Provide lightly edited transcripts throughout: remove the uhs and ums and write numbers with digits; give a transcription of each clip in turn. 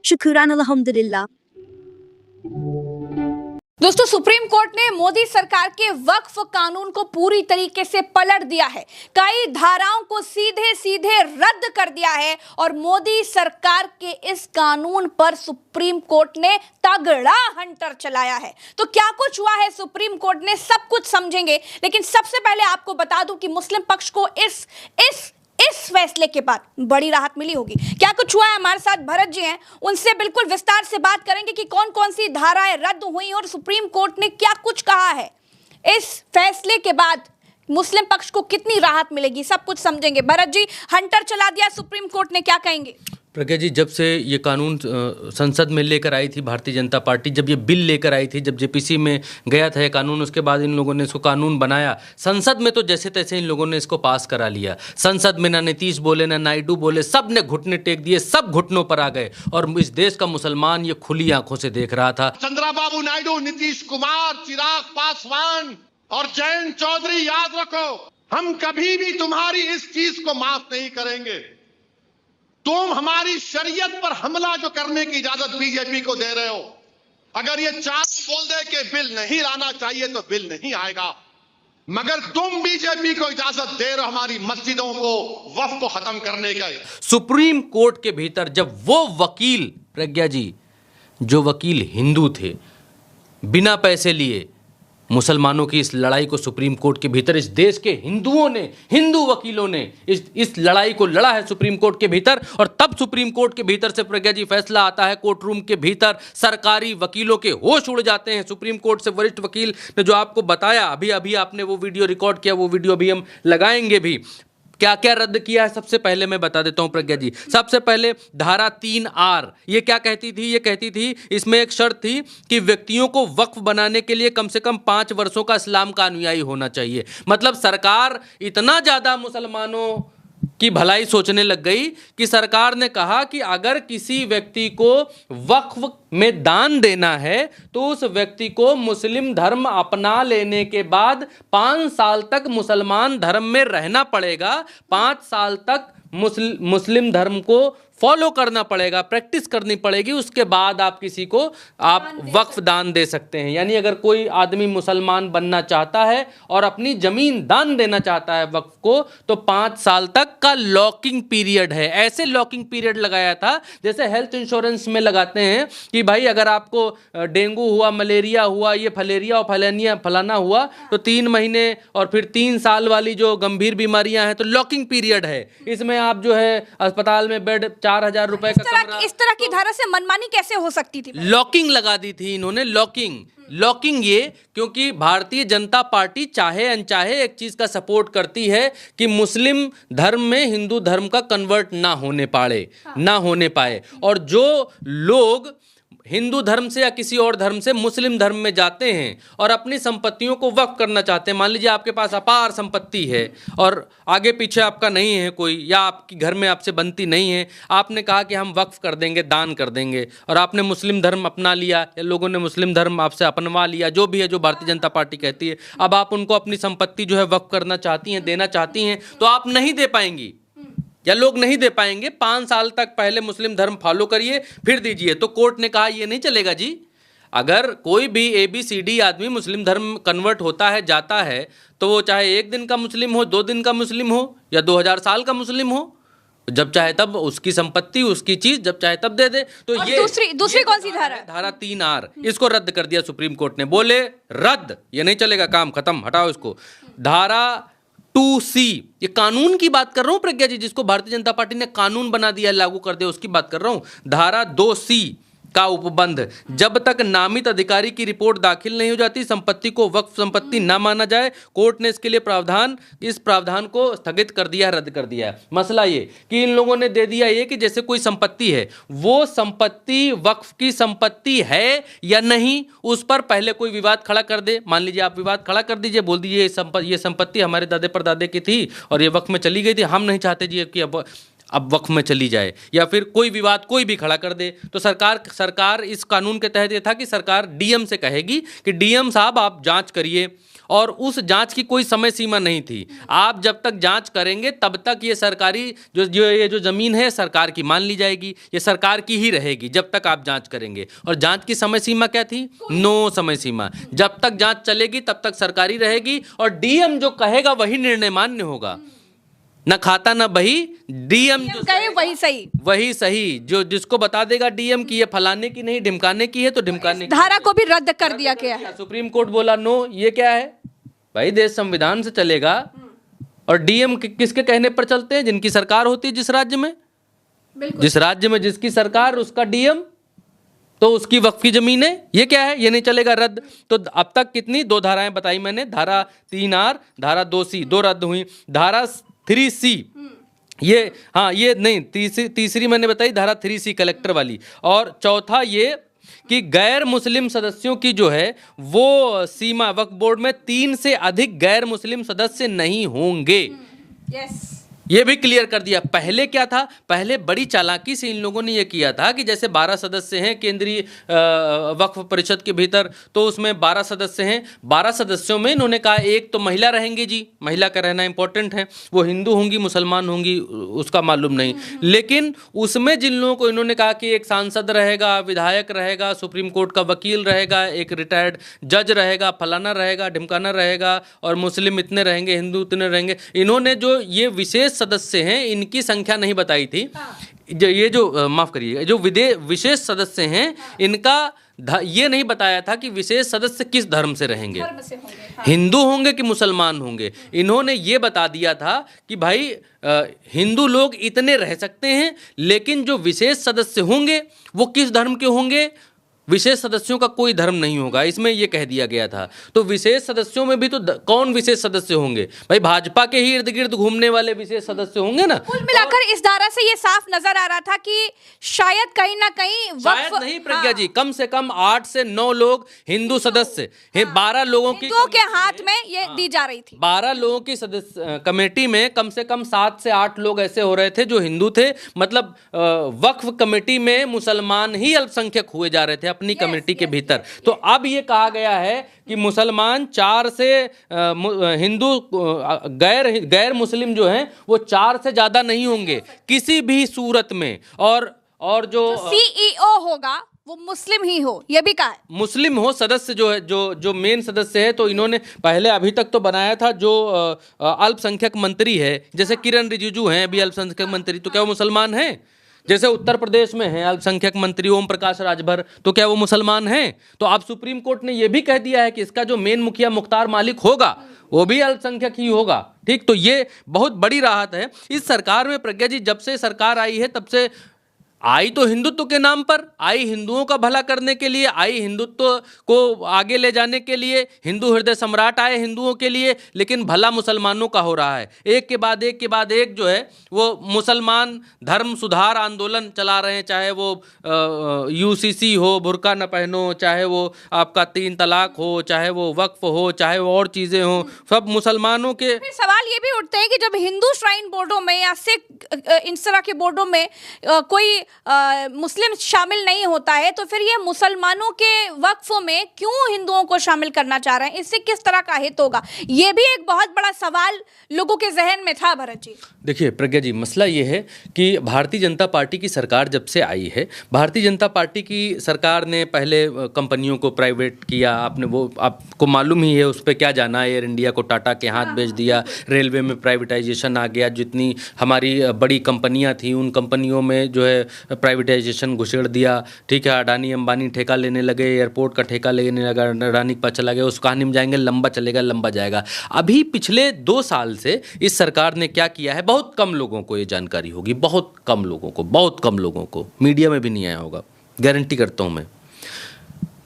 शुक्रान अल्हम्दुलिल्लाह। दोस्तों, supreme court ने मोदी सरकार के वक्फ कानून को पूरी तरीके से पलट दिया है। कई धाराओं को सीधे सीधे रद्द कर दिया है और मोदी सरकार के इस कानून पर सुप्रीम कोर्ट ने तगड़ा हंटर चलाया है। तो क्या कुछ हुआ है सुप्रीम कोर्ट ने, सब कुछ समझेंगे। लेकिन सबसे पहले आपको बता दूं कि मुस्लिम पक्ष को इस फैसले के बाद बड़ी राहत मिली होगी। क्या कुछ हुआ है, हमारे साथ भरत जी हैं, उनसे बिल्कुल विस्तार से बात करेंगे कि कौन कौन सी धाराएं रद्द हुई और सुप्रीम कोर्ट ने क्या कुछ कहा है। इस फैसले के बाद मुस्लिम पक्ष को कितनी राहत मिलेगी, सब कुछ समझेंगे। भरत जी, हंटर चला दिया सुप्रीम कोर्ट ने, क्या कहेंगे? प्रज्ञा जी, जब से ये कानून संसद में लेकर आई थी भारतीय जनता पार्टी, जब ये बिल लेकर आई थी, जब जेपीसी में गया था ये कानून, उसके बाद इन लोगों ने इसको कानून बनाया। संसद में तो जैसे तैसे इन लोगों ने इसको पास करा लिया। संसद में ना नीतीश बोले ना नायडू बोले, सब ने घुटने टेक दिए, सब घुटनों पर आ गए और इस देश का मुसलमान ये खुली आंखों से देख रहा था। चंद्रबाबू नायडू, नीतीश कुमार, चिराग पासवान और जयंत चौधरी, याद रखो, हम कभी भी तुम्हारी इस चीज को माफ नहीं करेंगे। तुम हमारी शरीयत पर हमला जो करने की इजाजत बीजेपी को दे रहे हो, अगर ये चारों बोल दे कि बिल नहीं लाना चाहिए तो बिल नहीं आएगा, मगर तुम बीजेपी को इजाजत दे रहे हो हमारी मस्जिदों को, वक्फ को खत्म करने का। सुप्रीम कोर्ट के भीतर जब वो वकील, प्रज्ञा जी, जो वकील हिंदू थे, बिना पैसे लिए मुसलमानों की इस लड़ाई को सुप्रीम कोर्ट के भीतर इस देश के हिंदुओं ने, हिंदू वकीलों ने इस लड़ाई को लड़ा है सुप्रीम कोर्ट के भीतर। और तब सुप्रीम कोर्ट के भीतर से प्रज्ञा जी फैसला आता है, कोर्ट रूम के भीतर सरकारी वकीलों के होश उड़ जाते हैं। सुप्रीम कोर्ट से वरिष्ठ वकील ने जो आपको बताया, अभी अभी आपने वो वीडियो रिकॉर्ड किया, वो वीडियो अभी हम लगाएंगे भी। क्या क्या रद्द किया है सबसे पहले मैं बता देता हूं प्रज्ञा जी। सबसे पहले धारा 3R, ये क्या कहती थी? ये कहती थी, इसमें एक शर्त थी कि व्यक्तियों को वक्फ बनाने के लिए कम से कम 5 वर्षों का इस्लाम का अनुयायी होना चाहिए। मतलब सरकार इतना ज्यादा मुसलमानों की भलाई सोचने लग गई कि सरकार ने कहा कि अगर किसी व्यक्ति को वक्फ में दान देना है तो उस व्यक्ति को मुस्लिम धर्म अपना लेने के बाद 5 साल तक मुसलमान धर्म में रहना पड़ेगा, 5 साल तक मुस्लिम धर्म को फॉलो करना पड़ेगा, प्रैक्टिस करनी पड़ेगी, उसके बाद आप किसी को वक्फ दान दे सकते हैं। यानी अगर कोई आदमी मुसलमान बनना चाहता है और अपनी जमीन दान देना चाहता है वक्फ को, तो 5 साल तक का लॉकिंग पीरियड है। ऐसे लॉकिंग पीरियड लगाया था जैसे हेल्थ इंश्योरेंस में लगाते हैं कि भाई अगर आपको डेंगू हुआ, मलेरिया हुआ, ये फलेरिया और फलाना हुआ तो 3 महीने और फिर 3 साल वाली जो गंभीर बीमारियां हैं तो लॉकिंग पीरियड है। इसमें आप जो है अस्पताल में बेड 4,000 रुपए का कमरा। इस तरह की धारा से मनमानी कैसे हो सकती थी? लॉकिंग लगा दी थी इन्होंने, लॉकिंग ये, क्योंकि भारतीय जनता पार्टी चाहे अनचाहे एक चीज का सपोर्ट करती है कि मुस्लिम धर्म में हिंदू धर्म का कन्वर्ट ना होने पाए। और जो लोग हिंदू धर्म से या किसी और धर्म से मुस्लिम धर्म में जाते हैं और अपनी संपत्तियों को वक्फ करना चाहते हैं, मान लीजिए आपके पास अपार संपत्ति है और आगे पीछे आपका नहीं है कोई, या आपकी घर में आपसे बनती नहीं है, आपने कहा कि हम वक्फ कर देंगे, दान कर देंगे, और आपने मुस्लिम धर्म अपना लिया या लोगों ने मुस्लिम धर्म आपसे अपनवा लिया, जो भी है, जो भारतीय जनता पार्टी कहती है, अब आप उनको अपनी संपत्ति जो है वक्फ करना चाहती हैं, देना चाहती हैं, तो आप नहीं दे पाएंगी या लोग नहीं दे पाएंगे। 5 साल तक पहले मुस्लिम धर्म फॉलो करिए फिर दीजिए। तो कोर्ट ने कहा ये नहीं चलेगा जी। अगर कोई भी ABCD आदमी मुस्लिम धर्म कन्वर्ट होता है, जाता है, तो वो चाहे 1 दिन का मुस्लिम हो, 2 दिन का मुस्लिम हो या 2000 साल का मुस्लिम हो, जब चाहे तब उसकी संपत्ति, उसकी चीज जब चाहे तब दे दे। तो ये दूसरी कौन सी धारा? धारा 3R, इसको रद्द कर दिया सुप्रीम कोर्ट ने। बोले रद्द, ये नहीं चलेगा, काम खत्म, हटाओ इसको। धारा 2C, ये कानून की बात कर रहा हूं प्रज्ञा जी, जिसको भारतीय जनता पार्टी ने कानून बना दिया, लागू कर दिया, उसकी बात कर रहा हूं। धारा 2C का उपबंध, जब तक नामित अधिकारी की रिपोर्ट दाखिल नहीं हो जाती संपत्ति को वक्फ संपत्ति ना माना जाए। कोर्ट ने इसके लिए इस प्रावधान को स्थगित कर दिया, रद्द कर दिया है। मसला ये कि इन लोगों ने दे दिया ये कि जैसे कोई संपत्ति है, वो संपत्ति वक्फ की संपत्ति है या नहीं, उस पर पहले कोई विवाद खड़ा कर दे। मान लीजिए आप विवाद खड़ा कर दीजिए, बोल दीजिए ये संपत्ति हमारे दादे परदादे की थी और ये वक्फ में चली गई थी, हम नहीं चाहते जी कि अब वक्फ में चली जाए, या फिर कोई विवाद कोई भी खड़ा कर दे, तो सरकार इस कानून के तहत ये था कि सरकार DM से कहेगी कि DM साहब आप जांच करिए और उस जांच की कोई समय सीमा नहीं थी। आप जब तक जांच करेंगे तब तक ये सरकारी जो जमीन है सरकार की मान ली जाएगी, ये सरकार की ही रहेगी जब तक आप जांच करेंगे। और जांच की समय सीमा क्या थी? नो समय सीमा। जब तक जांच चलेगी तब तक सरकारी रहेगी और डीएम जो कहेगा वही निर्णय मान्य होगा, न खाता न बही। डीएम जो कहे वही सही। जो जिसको बता देगा डीएम की ये फलाने की नहीं ढिमकाने की है तो ढिमकाने की। धारा को भी रद्द कर दिया गया है। सुप्रीम कोर्ट बोला नो, ये क्या है भाई? देश संविधान से चलेगा। और डीएम किसके कहने पर चलते हैं? जिनकी सरकार होती है जिस राज्य में, जिस राज्य में जिसकी सरकार उसका डीएम, तो उसकी वक्फ की जमीन है। ये क्या है? ये नहीं चलेगा, रद्द। तो अब तक कितनी 2 धाराएं बताई मैंने, धारा 3R, धारा 2C, 2 रद्द हुई। धारा 3C ये, हाँ ये नहीं, तीसरी मैंने बताई धारा 3C कलेक्टर वाली। और चौथा ये कि गैर मुस्लिम सदस्यों की जो है वो सीमा, वक्फ बोर्ड में 3 से अधिक गैर मुस्लिम सदस्य नहीं होंगे। यस, ये भी क्लियर कर दिया। पहले क्या था? पहले बड़ी चालाकी से इन लोगों ने ये किया था कि जैसे 12 सदस्य हैं केंद्रीय वक्फ परिषद के भीतर, तो उसमें 12 सदस्य हैं। 12 सदस्यों में इन्होंने कहा एक तो महिला रहेंगी जी, महिला का रहना इंपॉर्टेंट है। वो हिंदू होंगी मुसलमान होंगी उसका मालूम नहीं, लेकिन उसमें जिन लोगों को इन्होंने कहा कि एक सांसद रहेगा, विधायक रहेगा, सुप्रीम कोर्ट का वकील रहेगा, एक रिटायर्ड जज रहेगा, फलाना रहेगा, ढिमकाना रहेगा, और मुस्लिम इतने रहेंगे, हिंदू इतने रहेंगे। इन्होंने जो ये विशेष सदस्य हैं इनकी संख्या नहीं बताई थी। ये जो माफ करिएगा, जो विशेष सदस्य हैं इनका ये नहीं बताया था कि विशेष सदस्य किस धर्म से रहेंगे, हिंदू होंगे कि मुसलमान होंगे। इन्होंने ये बता दिया था कि भाई हिंदू लोग इतने रह सकते हैं, लेकिन जो विशेष सदस्य होंगे वो किस धर्म के होंगे? विशेष सदस्यों का कोई धर्म नहीं होगा, इसमें यह कह दिया गया था। तो विशेष सदस्यों में भी तो कौन विशेष सदस्य होंगे भाई? भाजपा के ही इर्द गिर्द घूमने वाले विशेष सदस्य होंगे ना। कुल मिलाकर इस धारा से ये साफ नजर आ रहा था कि शायद कहीं ना कहीं शायद नहीं प्रज्ञा जी, कम से कम 8 से 9 लोग हिंदू सदस्य हैं। 12 लोगों की के हाथ में ये दी जा रही थी। 12 लोगों की सदस्य कमेटी में कम से कम 7 से 8 लोग ऐसे हो रहे थे जो हिंदू थे। मतलब वक्फ कमेटी में मुसलमान ही अल्पसंख्यक हुए जा रहे थे अपनी कमेटी के भीतर। तो अब ये कहा गया है कि मुसलमान 4 से हिंदू गैर मुस्लिम जो हैं वो 4 से ज्यादा नहीं होंगे किसी भी सूरत में। और जो सीईओ होगा वो मुस्लिम ही हो, ये भी कहा है। मुस्लिम हो सदस्य जो है, जो मेन सदस्य है। तो इन्होंने पहले अभी तक तो बनाया था जो अल्पसंख्यक मंत्री है, जैसे किरण रिजिजू हैं अभी अल्पसंख्यक मंत्री, तो क्या वो मुसलमान हैं? जैसे उत्तर प्रदेश में है अल्पसंख्यक मंत्री ओम प्रकाश राजभर, तो क्या वो मुसलमान हैं? तो अब सुप्रीम कोर्ट ने यह भी कह दिया है कि इसका जो मेन मुखिया मुख्तार मालिक होगा वो भी अल्पसंख्यक ही होगा। ठीक, तो ये बहुत बड़ी राहत है इस सरकार में। प्रज्ञा जी, जब से सरकार आई है तब से आई तो हिंदुत्व के नाम पर, आई हिंदुओं का भला करने के लिए, आई हिंदुत्व को आगे ले जाने के लिए, हिंदू हृदय सम्राट आए हिंदुओं के लिए, लेकिन भला मुसलमानों का हो रहा है। एक के बाद एक जो है वो मुसलमान धर्म सुधार आंदोलन चला रहे हैं, चाहे वो यूसीसी हो, बुर्का न पहनो, चाहे वो आपका 3 तलाक हो, चाहे वो वक्फ हो, चाहे वो और चीज़ें हो, सब मुसलमानों के। फिर सवाल ये भी उठते हैं कि जब हिंदू श्राइन बोर्डों में या सिख इस तरह के बोर्डों में कोई मुस्लिम शामिल नहीं होता है, तो फिर ये मुसलमानों के वक्फ में क्यों हिंदुओं को शामिल करना चाह रहे हैं? इससे किस तरह का हित होगा? ये भी एक बहुत बड़ा सवाल लोगों के जहन में था भरत जी। देखिए प्रज्ञा जी, मसला ये है कि भारतीय जनता पार्टी की सरकार जब से आई है, भारतीय जनता पार्टी की सरकार ने पहले कंपनियों को प्राइवेट किया। आपको मालूम ही है उस पर क्या जाना। एयर इंडिया को टाटा के हाथ बेच दिया, रेलवे में प्राइवेटाइजेशन आ गया, जितनी हमारी बड़ी कंपनियां थी उन कंपनियों में जो है प्राइवेटाइजेशन घुसेड़ दिया। ठीक है, अडानी अंबानी ठेका लेने लगे, एयरपोर्ट का ठेका लेने लगा, अडानी पर चला गया। उस कहानी में जाएंगे, लंबा चलेगा, लंबा जाएगा। अभी पिछले 2 साल से इस सरकार ने क्या किया है, बहुत कम लोगों को ये जानकारी होगी, बहुत कम लोगों को, मीडिया में भी नहीं आया होगा, गारंटी करता हूं मैं।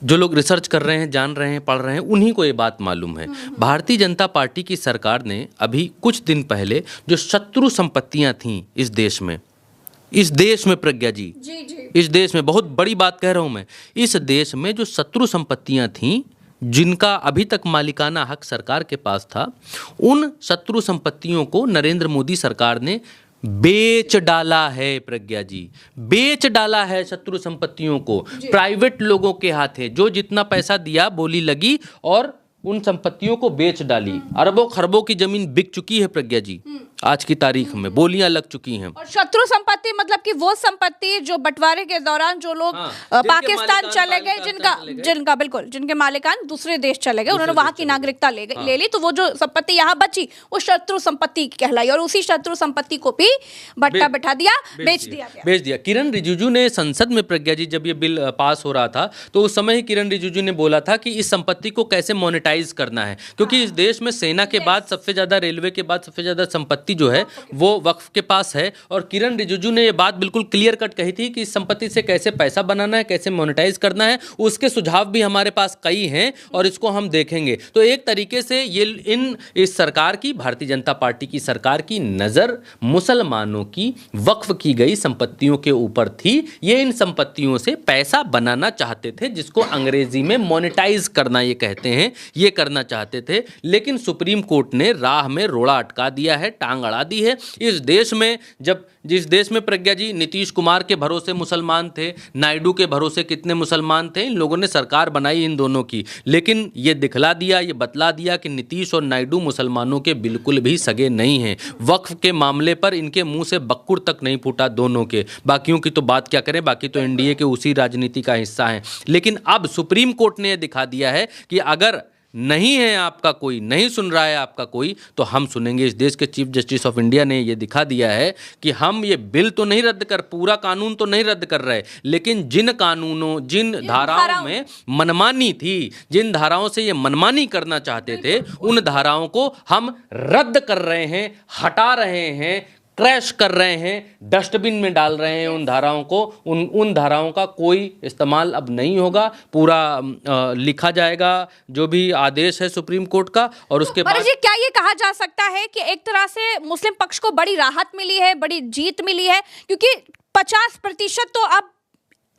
जो लोग रिसर्च कर रहे हैं, जान रहे हैं, पढ़ रहे हैं, उन्हीं को ये बात मालूम है। भारतीय जनता पार्टी की सरकार ने अभी कुछ दिन पहले जो शत्रु संपत्तियां थीं इस देश में प्रज्ञा जी, इस देश में, बहुत बड़ी बात कह रहा हूं मैं, इस देश में जो शत्रु संपत्तियां थीं जिनका अभी तक मालिकाना हक सरकार के पास था, उन शत्रु संपत्तियों को नरेंद्र मोदी सरकार ने बेच डाला है। प्रज्ञा जी, बेच डाला है शत्रु संपत्तियों को प्राइवेट लोगों के हाथ है। जो जितना पैसा दिया बोली लगी और उन संपत्तियों को बेच डाली। अरबों खरबों की जमीन बिक चुकी है प्रज्ञा जी, आज की तारीख में बोलियां लग चुकी हैं। और शत्रु संपत्ति मतलब कि वो संपत्ति जो बंटवारे के दौरान जो लोग पाकिस्तान चले गए, जिनका बिल्कुल जिनके मालिकान दूसरे देश चले गए, उन्होंने वहां की नागरिकता ले ली, तो वो जो संपत्ति यहाँ बची वो शत्रु संपत्ति कहलाई, और उसी शत्रु संपत्ति को भी भट्टा बैठा दिया, बेच दिया। किरण रिजिजू ने संसद में प्रज्ञा जी जब ये बिल पास हो रहा था तो उस समय ही किरण रिजिजू ने बोला था कि इस संपत्ति को कैसे मोनेटाइज करना है, क्योंकि इस देश में सेना के बाद सबसे ज्यादा, रेलवे के बाद सबसे ज्यादा संपत्ति जो है वो वक्फ के पास है। और किरण रिजिजू ने ये बात बिल्कुल क्लियर कट कही थी कि इस संपत्ति से कैसे पैसा बनाना है, कैसे मोनेटाइज करना है। उसके सुझाव भी हमारे पास कई हैं और इसको हम देखेंगे। तो एक तरीके से ये इस सरकार की, भारतीय जनता पार्टी की सरकार की नजर मुसलमानों की वक्फ की गई संपत्तियों के ऊपर थी। ये इन संपत्तियों से पैसा बनाना चाहते थे, जिसको अंग्रेजी में मोनेटाइज करना ये कहते हैं, ये करना चाहते थे। लेकिन सुप्रीम कोर्ट ने राह में रोड़ा अटका दिया है, टांग अड़ा दी है। इस देश में जिस देश में प्रज्ञा जी नीतीश कुमार के भरोसे मुसलमान थे, नायडू के भरोसे कितने मुसलमान थे, इन लोगों ने सरकार बनाई इन दोनों की, लेकिन ये दिखला दिया, ये बतला दिया कि नीतीश और नायडू मुसलमानों के बिल्कुल भी सगे नहीं हैं। वक्फ के मामले पर इनके मुंह से बक्कुर तक नहीं फूटा दोनों के। बाकियों की तो बात क्या करें, बाकी तो एनडीए के उसी राजनीति का हिस्सा हैं। लेकिन अब सुप्रीम कोर्ट ने यह दिखा दिया है कि अगर नहीं है आपका कोई, नहीं सुन रहा है आपका कोई, तो हम सुनेंगे। इस देश के चीफ जस्टिस ऑफ इंडिया ने यह दिखा दिया है कि हम ये बिल तो नहीं रद्द कर, पूरा कानून तो नहीं रद्द कर रहे, लेकिन जिन कानूनों, जिन धाराओं में मनमानी थी, जिन धाराओं से ये मनमानी करना चाहते थे, उन धाराओं को हम रद्द कर रहे हैं, हटा रहे हैं, क्रैश कर रहे हैं, डस्टबिन में डाल रहे हैं उन धाराओं को। उन धाराओं का कोई इस्तेमाल अब नहीं होगा। पूरा लिखा जाएगा जो भी आदेश है सुप्रीम कोर्ट का, और उसके बाद जी क्या ये कहा जा सकता है कि एक तरह से मुस्लिम पक्ष को बड़ी राहत मिली है, बड़ी जीत मिली है, क्योंकि 50% तो अब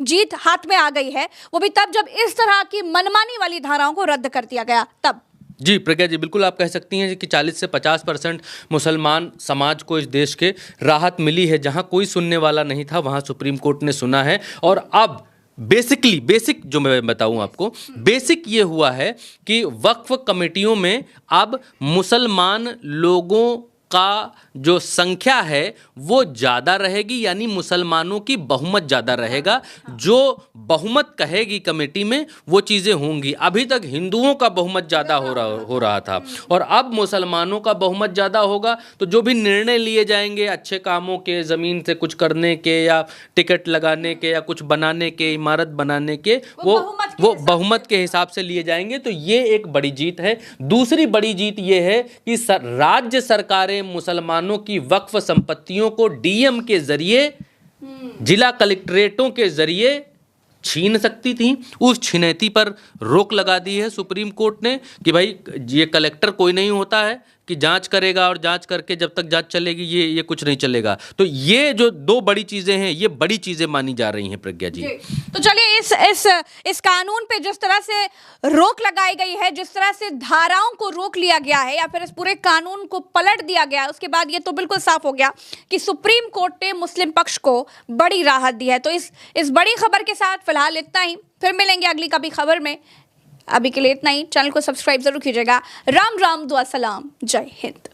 जीत हाथ में आ गई है, वो भी तब जब इस तरह की मनमानी वाली धाराओं को रद्द कर दिया गया तब। जी प्रज्ञा जी, बिल्कुल आप कह सकती हैं कि 40 से 50% मुसलमान समाज को इस देश के राहत मिली है। जहां कोई सुनने वाला नहीं था, वहां सुप्रीम कोर्ट ने सुना है। और अब बेसिक जो मैं बताऊं आपको, बेसिक ये हुआ है कि वक्फ कमेटियों में अब मुसलमान लोगों का जो संख्या है वो ज़्यादा रहेगी, यानी मुसलमानों की बहुमत ज़्यादा रहेगा। जो बहुमत कहेगी कमेटी में वो चीज़ें होंगी। अभी तक हिंदुओं का बहुमत ज़्यादा हो रहा था, और अब मुसलमानों का बहुमत ज़्यादा होगा। तो जो भी निर्णय लिए जाएंगे अच्छे कामों के, ज़मीन से कुछ करने के, या टिकट लगाने के, या कुछ बनाने के, इमारत बनाने के, वो बहुमत के हिसाब से लिए जाएंगे। तो ये एक बड़ी जीत है। दूसरी बड़ी जीत ये है कि राज्य सरकारें मुसलमानों की वक्फ संपत्तियों को डीएम के जरिए, जिला कलेक्ट्रेटों के जरिए छीन सकती थी। उस छिनैती पर रोक लगा दी है सुप्रीम कोर्ट ने कि भाई ये कलेक्टर कोई नहीं होता है कि जांच करेगा, और जांच करके जब तक जांच चलेगी ये कुछ नहीं चलेगा। तो ये जो दो बड़ी चीजें हैं, ये बड़ी चीजें मानी जा रही हैं प्रज्ञा जी। तो चलिए इस कानून पे जिस तरह से रोक लगाई गई है, जिस तरह से धाराओं को रोक लिया गया है, या फिर इस पूरे कानून को पलट दिया गया, उसके बाद ये तो बिल्कुल साफ हो गया कि सुप्रीम कोर्ट ने मुस्लिम पक्ष को बड़ी राहत दी है। तो इस बड़ी खबर के साथ फिलहाल इतना ही, फिर मिलेंगे अगली कभी खबर में। अभी के लिए इतना ही। चैनल को सब्सक्राइब जरूर कीजिएगा। राम राम, दुआ सलाम, जय हिंद।